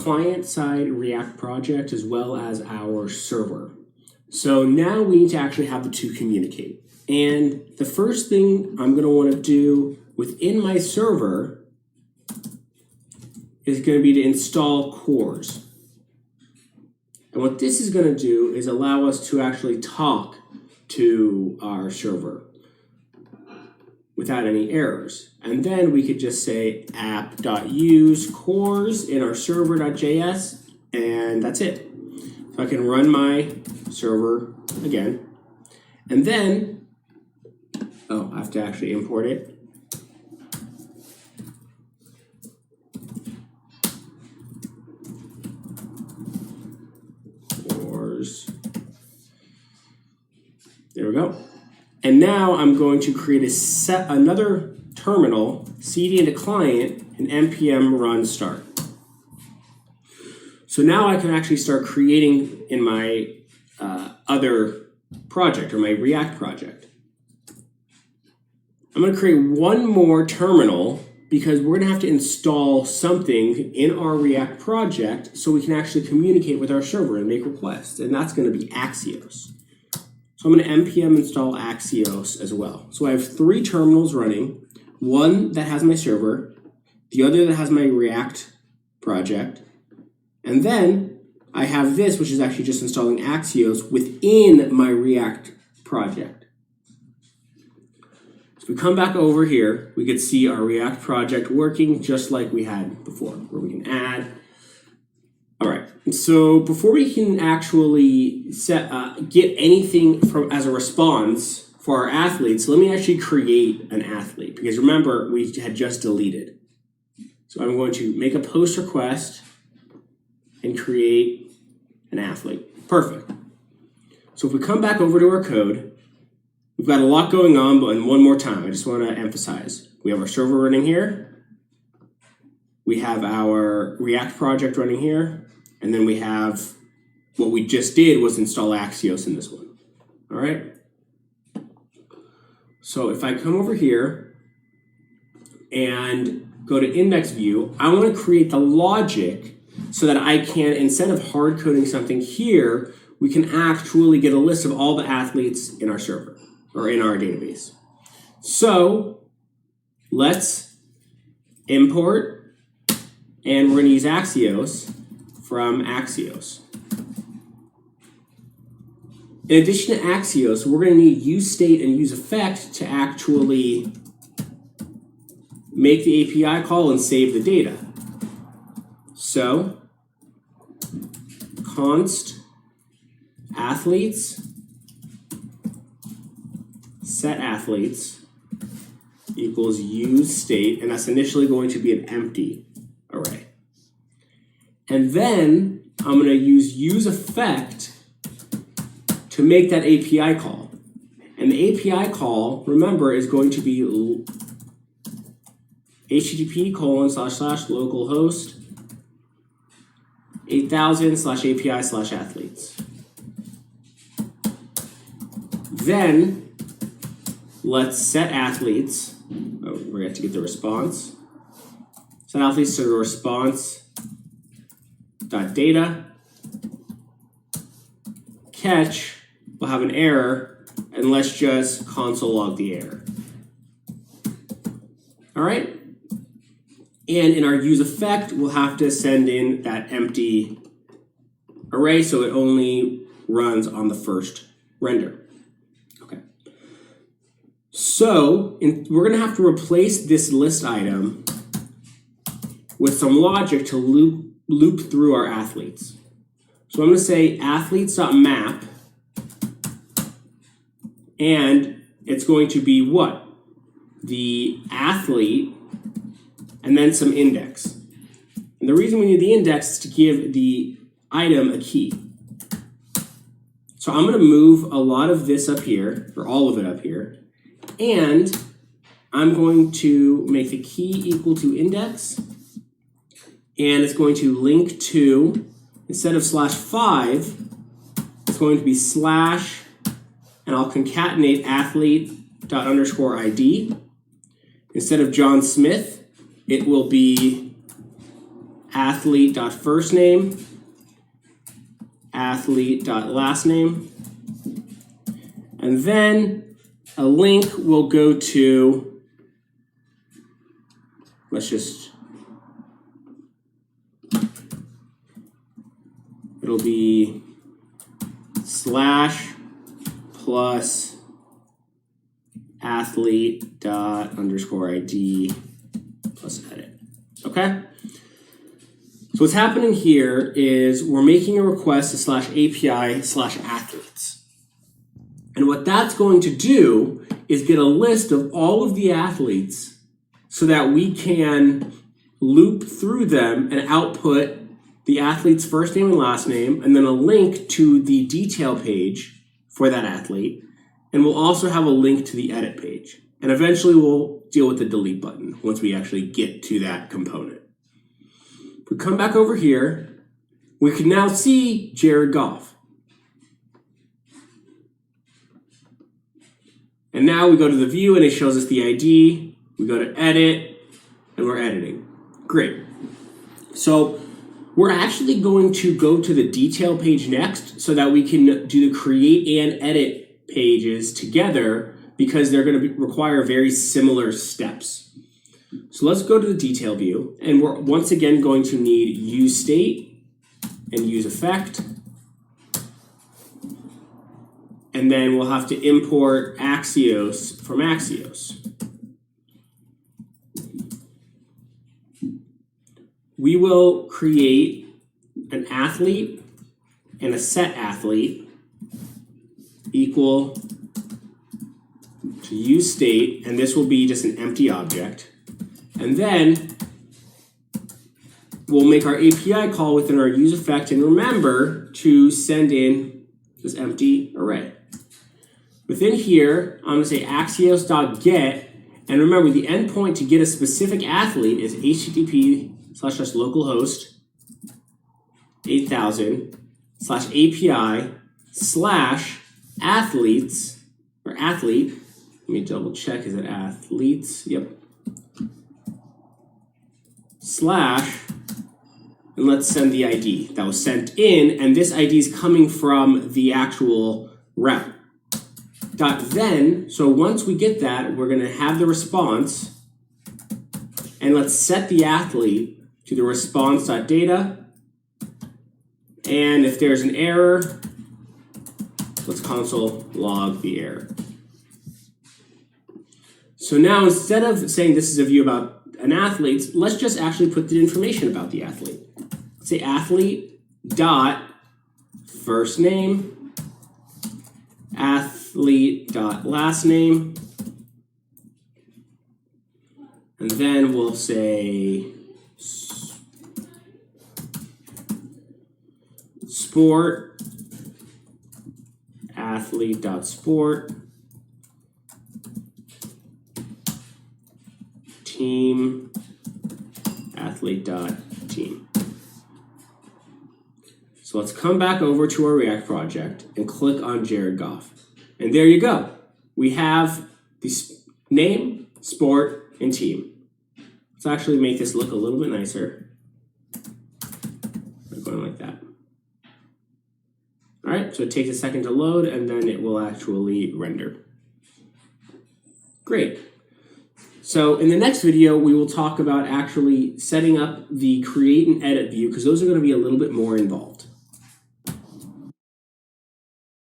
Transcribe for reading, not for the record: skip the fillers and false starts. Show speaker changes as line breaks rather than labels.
client-side React project as well as our server. So now we need to actually have the two communicate. And the first thing I'm going to want to do within my server is going to be to install cores. And what this is going to do is allow us to actually talk to our server without any errors. And then we could just say app.use cores in our server.js, and that's it. So I can run my server again. And then, I have to actually import it. Cores. There we go. And now I'm going to create another terminal, cd into client, and npm run start. So now I can actually start creating in my other project or my React project. I'm going to create one more terminal because we're going to have to install something in our React project so we can actually communicate with our server and make requests, and that's going to be Axios. So I'm going to npm install Axios as well. So I have 3 terminals running, one that has my server, the other that has my React project, and then I have this, which is actually just installing Axios within my React project. So if we come back over here, we could see our React project working just like we had before, where we can add. All right, so before we can actually get anything as a response for our athletes, let me actually create an athlete, because remember, we had just deleted. So I'm going to make a post request and create an athlete. Perfect. So if we come back over to our code, we've got a lot going on, but one more time, I just want to emphasize. We have our server running here. We have our React project running here. And then we have what we just did was install Axios in this one. All right. So if I come over here and go to index view, I want to create the logic so that I can, instead of hard coding something here, we can actually get a list of all the athletes in our server or in our database. So let's import, and we're going to use Axios from Axios. In addition to Axios, we're going to need useState and useEffect to actually make the API call and save the data. So const athletes set athletes equals useState, and that's initially going to be an empty array. And then I'm going to use useEffect to make that API call. And the API call, remember, is going to be http://localhost 8000/API/athletes. Then let's set athletes. We're going to have to get the response. Set athletes to the response data. Catch will have an error, and let's just console log the error. All right. And in our useEffect, we'll have to send in that empty array so it only runs on the first render. Okay. So we're going to have to replace this list item with some logic to loop through our athletes. So I'm going to say athletes.map, and it's going to be what? The athlete and then some index. And the reason we need the index is to give the item a key. So I'm going to move a lot of this up here, or all of it up here, and I'm going to make the key equal to index, and it's going to link to, instead of /5, it's going to be /, and I'll concatenate athlete._ID. Instead of John Smith, it will be athlete.firstname, athlete.lastname, and then a link will go to, it'll be /+ athlete._ID plus edit. Okay? So what's happening here is we're making a request to /API/athletes. And what that's going to do is get a list of all of the athletes so that we can loop through them and output the athlete's first name and last name, and then a link to the detail page for that athlete. And we'll also have a link to the edit page. And eventually we'll deal with the delete button once we actually get to that component. If we come back over here, we can now see Jared Goff. And now we go to the view and it shows us the ID. We go to edit and we're editing. Great. So we're actually going to go to the detail page next so that we can do the create and edit pages together because they're going to require very similar steps. So let's go to the detail view, and we're once again going to need use state and use effect. And then we'll have to import Axios from Axios. We will create an athlete and a set athlete equal to use state, and this will be just an empty object. And then we'll make our API call within our use effect, and remember to send in this empty array. Within here, I'm going to say axios.get, and remember the endpoint to get a specific athlete is http://localhost 8000/API/athletes or athlete. Let me double check. Is it athletes? Yep. / and let's send the ID that was sent in, and this ID is coming from the actual route. Then, so once we get that, we're going to have the response, and let's set the athlete to the response.data. And if there's an error, let's console log the error. So now instead of saying this is a view about an athlete, let's just actually put the information about the athlete. Let's say athlete dot first name, athlete dot last name, and then we'll say sport, athlete dot sport, team, athlete dot team. So let's come back over to our React project and click on Jared Goff. And there you go. We have the name, sport, and team. Let's actually make this look a little bit nicer. We're going like that. All right, so it takes a second to load, and then it will actually render. Great. So in the next video, we will talk about actually setting up the create and edit view, because those are going to be a little bit more involved.